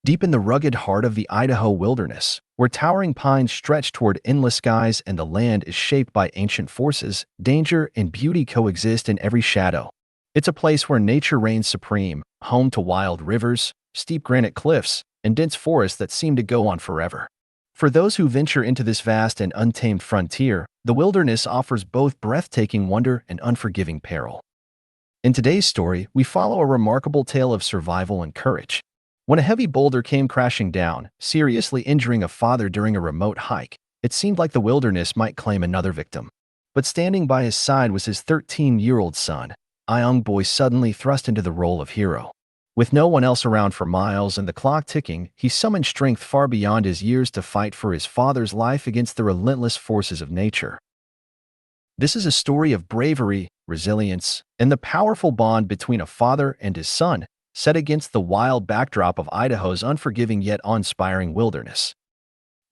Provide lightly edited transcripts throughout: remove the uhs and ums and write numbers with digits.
Deep in the rugged heart of the Idaho wilderness, where towering pines stretch toward endless skies and the land is shaped by ancient forces, danger and beauty coexist in every shadow. It's a place where nature reigns supreme, home to wild rivers, steep granite cliffs, and dense forests that seem to go on forever. For those who venture into this vast and untamed frontier, the wilderness offers both breathtaking wonder and unforgiving peril. In today's story, we follow a remarkable tale of survival and courage. When a heavy boulder came crashing down, seriously injuring a father during a remote hike, it seemed like the wilderness might claim another victim. But standing by his side was his 13-year-old son. A young boy suddenly thrust into the role of hero. With no one else around for miles and the clock ticking, he summoned strength far beyond his years to fight for his father's life against the relentless forces of nature. This is a story of bravery, resilience, and the powerful bond between a father and his son, set against the wild backdrop of Idaho's unforgiving yet awe-inspiring wilderness.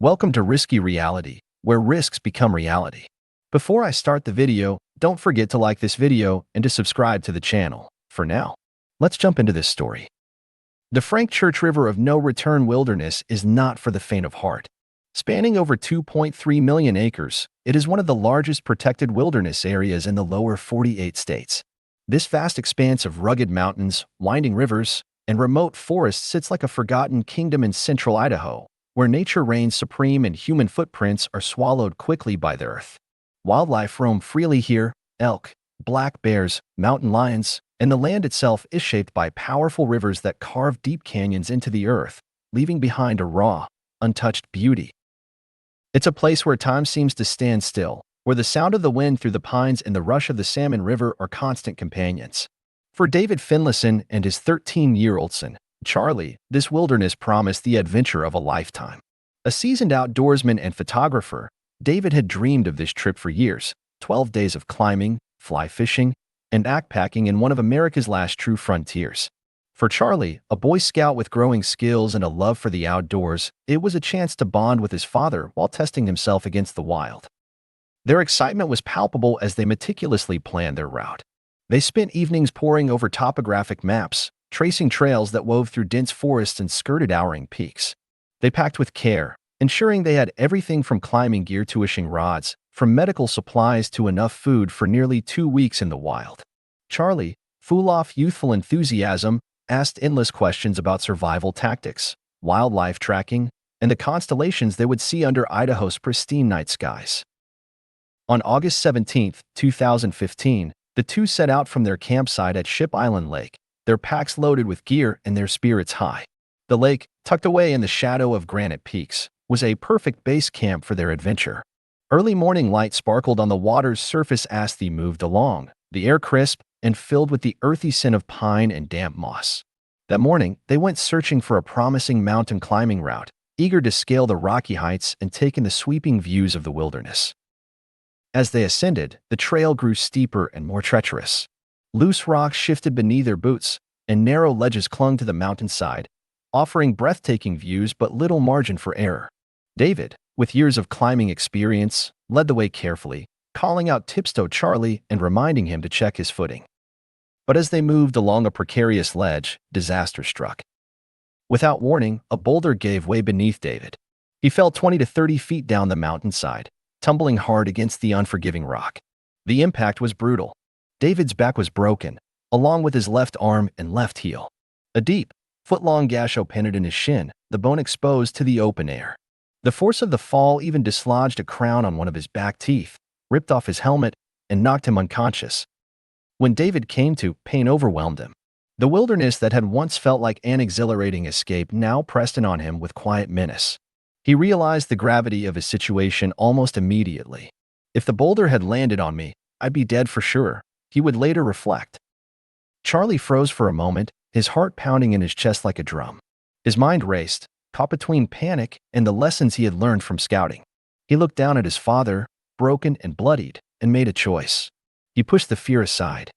Welcome to Risky Reality, where risks become reality. Before I start the video, don't forget to like this video and to subscribe to the channel. For now, let's jump into this story. The Frank Church River of No Return Wilderness is not for the faint of heart. Spanning over 2.3 million acres, it is one of the largest protected wilderness areas in the lower 48 states. This vast expanse of rugged mountains, winding rivers, and remote forests sits like a forgotten kingdom in central Idaho, where nature reigns supreme and human footprints are swallowed quickly by the earth. Wildlife roam freely here: elk, black bears, mountain lions, and the land itself is shaped by powerful rivers that carve deep canyons into the earth, leaving behind a raw, untouched beauty. It's a place where time seems to stand still, where the sound of the wind through the pines and the rush of the Salmon River are constant companions. For David Finlayson and his 13-year-old son, Charlie, this wilderness promised the adventure of a lifetime. A seasoned outdoorsman and photographer, David had dreamed of this trip for years: 12 days of climbing, fly fishing, and backpacking in one of America's last true frontiers. For Charlie, a Boy Scout with growing skills and a love for the outdoors, it was a chance to bond with his father while testing himself against the wild. Their excitement was palpable as they meticulously planned their route. They spent evenings poring over topographic maps, tracing trails that wove through dense forests and skirted towering peaks. They packed with care, ensuring they had everything from climbing gear to wishing rods, from medical supplies to enough food for nearly 2 weeks in the wild. Charlie, full of youthful enthusiasm, asked endless questions about survival tactics, wildlife tracking, and the constellations they would see under Idaho's pristine night skies. On August 17, 2015, the two set out from their campsite at Ship Island Lake, their packs loaded with gear and their spirits high. The lake, tucked away in the shadow of granite peaks, was a perfect base camp for their adventure. Early morning light sparkled on the water's surface as they moved along, the air crisp and filled with the earthy scent of pine and damp moss. That morning, they went searching for a promising mountain climbing route, eager to scale the rocky heights and take in the sweeping views of the wilderness. As they ascended, the trail grew steeper and more treacherous. Loose rocks shifted beneath their boots, and narrow ledges clung to the mountainside, offering breathtaking views but little margin for error. David, with years of climbing experience, led the way carefully, calling out tips to Charlie and reminding him to check his footing. But as they moved along a precarious ledge, disaster struck. Without warning, a boulder gave way beneath David. He fell 20 to 30 feet down the mountainside, tumbling hard against the unforgiving rock. The impact was brutal. David's back was broken, along with his left arm and left heel. A deep, foot-long gash opened in his shin, the bone exposed to the open air. The force of the fall even dislodged a crown on one of his back teeth, ripped off his helmet, and knocked him unconscious. When David came to, pain overwhelmed him. The wilderness that had once felt like an exhilarating escape now pressed in on him with quiet menace. He realized the gravity of his situation almost immediately. If the boulder had landed on me, I'd be dead for sure, he would later reflect. Charlie froze for a moment, his heart pounding in his chest like a drum. His mind raced, caught between panic and the lessons he had learned from scouting. He looked down at his father, broken and bloodied, and made a choice. He pushed the fear aside.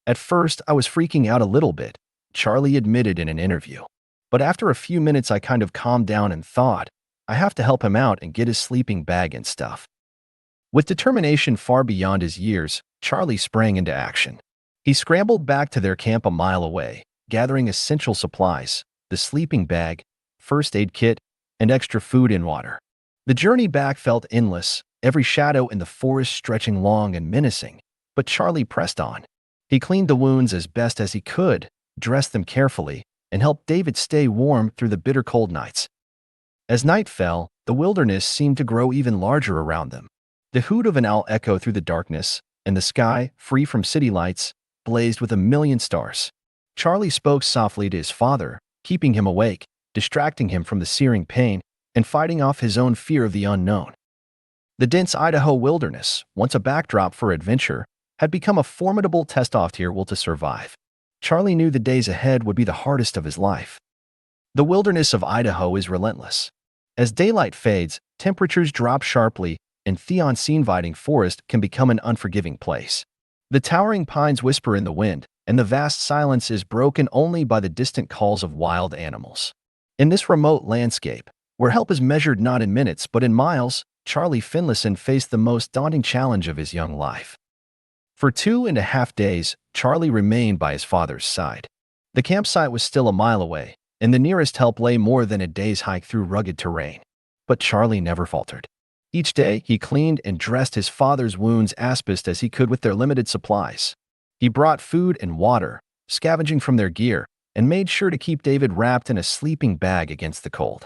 At first, I was freaking out a little bit, Charlie admitted in an interview. But after a few minutes, I kind of calmed down and thought, I have to help him out and get his sleeping bag and stuff. With determination far beyond his years, Charlie sprang into action. He scrambled back to their camp a mile away, gathering essential supplies: the sleeping bag, first aid kit, and extra food and water. The journey back felt endless, every shadow in the forest stretching long and menacing, but Charlie pressed on. He cleaned the wounds as best as he could, dressed them carefully, and helped David stay warm through the bitter cold nights. As night fell, the wilderness seemed to grow even larger around them. The hoot of an owl echoed through the darkness, and the sky, free from city lights, blazed with a million stars. Charlie spoke softly to his father, keeping him awake, distracting him from the searing pain, and fighting off his own fear of the unknown. The dense Idaho wilderness, once a backdrop for adventure, had become a formidable test of his will to survive. Charlie knew the days ahead would be the hardest of his life. The wilderness of Idaho is relentless. As daylight fades, temperatures drop sharply, and the uninviting forest can become an unforgiving place. The towering pines whisper in the wind, and the vast silence is broken only by the distant calls of wild animals. In this remote landscape, where help is measured not in minutes but in miles, Charlie Finlayson faced the most daunting challenge of his young life. For 2.5 days, Charlie remained by his father's side. The campsite was still a mile away, and the nearest help lay more than a day's hike through rugged terrain. But Charlie never faltered. Each day, he cleaned and dressed his father's wounds as best as he could with their limited supplies. He brought food and water, scavenging from their gear, and made sure to keep David wrapped in a sleeping bag against the cold.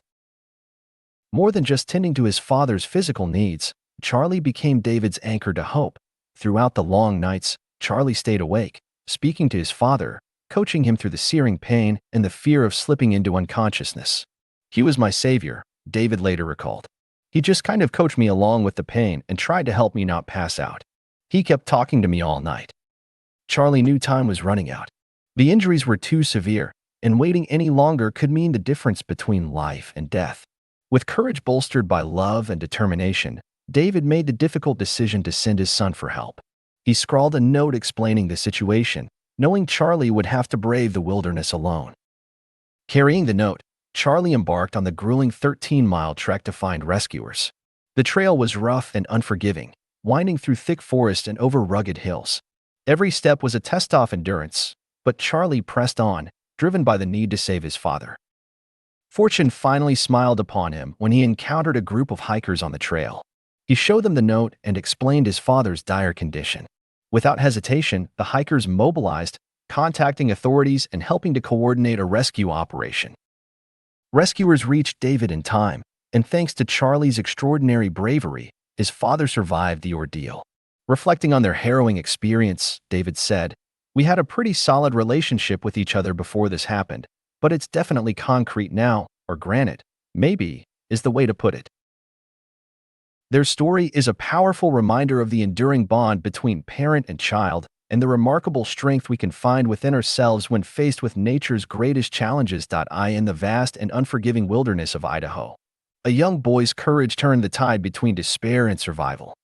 More than just tending to his father's physical needs, Charlie became David's anchor to hope. Throughout the long nights, Charlie stayed awake, speaking to his father, coaching him through the searing pain and the fear of slipping into unconsciousness. "He was my savior," David later recalled. "He just kind of coached me along with the pain and tried to help me not pass out. He kept talking to me all night." Charlie knew time was running out. The injuries were too severe, and waiting any longer could mean the difference between life and death. With courage bolstered by love and determination, David made the difficult decision to send his son for help. He scrawled a note explaining the situation, knowing Charlie would have to brave the wilderness alone. Carrying the note, Charlie embarked on the grueling 13-mile trek to find rescuers. The trail was rough and unforgiving, winding through thick forest and over rugged hills. Every step was a test of endurance, but Charlie pressed on, driven by the need to save his father. Fortune finally smiled upon him when he encountered a group of hikers on the trail. He showed them the note and explained his father's dire condition. Without hesitation, the hikers mobilized, contacting authorities and helping to coordinate a rescue operation. Rescuers reached David in time, and thanks to Charlie's extraordinary bravery, his father survived the ordeal. Reflecting on their harrowing experience, David said, "We had a pretty solid relationship with each other before this happened, but it's definitely concrete now, or granite, maybe, is the way to put it." Their story is a powerful reminder of the enduring bond between parent and child and the remarkable strength we can find within ourselves when faced with nature's greatest challenges. In the vast and unforgiving wilderness of Idaho, a young boy's courage turned the tide between despair and survival.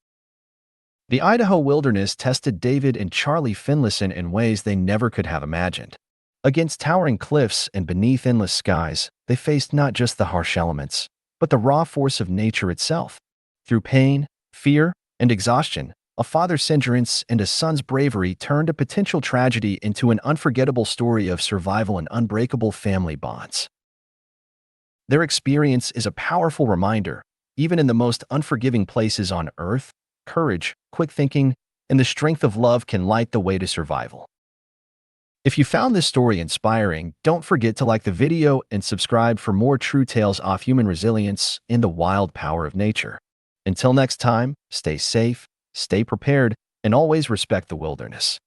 The Idaho wilderness tested David and Charlie Finlayson in ways they never could have imagined. Against towering cliffs and beneath endless skies, they faced not just the harsh elements, but the raw force of nature itself. Through pain, fear, and exhaustion, a father's endurance and a son's bravery turned a potential tragedy into an unforgettable story of survival and unbreakable family bonds. Their experience is a powerful reminder, even in the most unforgiving places on earth, courage, quick thinking, and the strength of love can light the way to survival. If you found this story inspiring, don't forget to like the video and subscribe for more true tales of human resilience in the wild power of nature. Until next time, stay safe, stay prepared, and always respect the wilderness.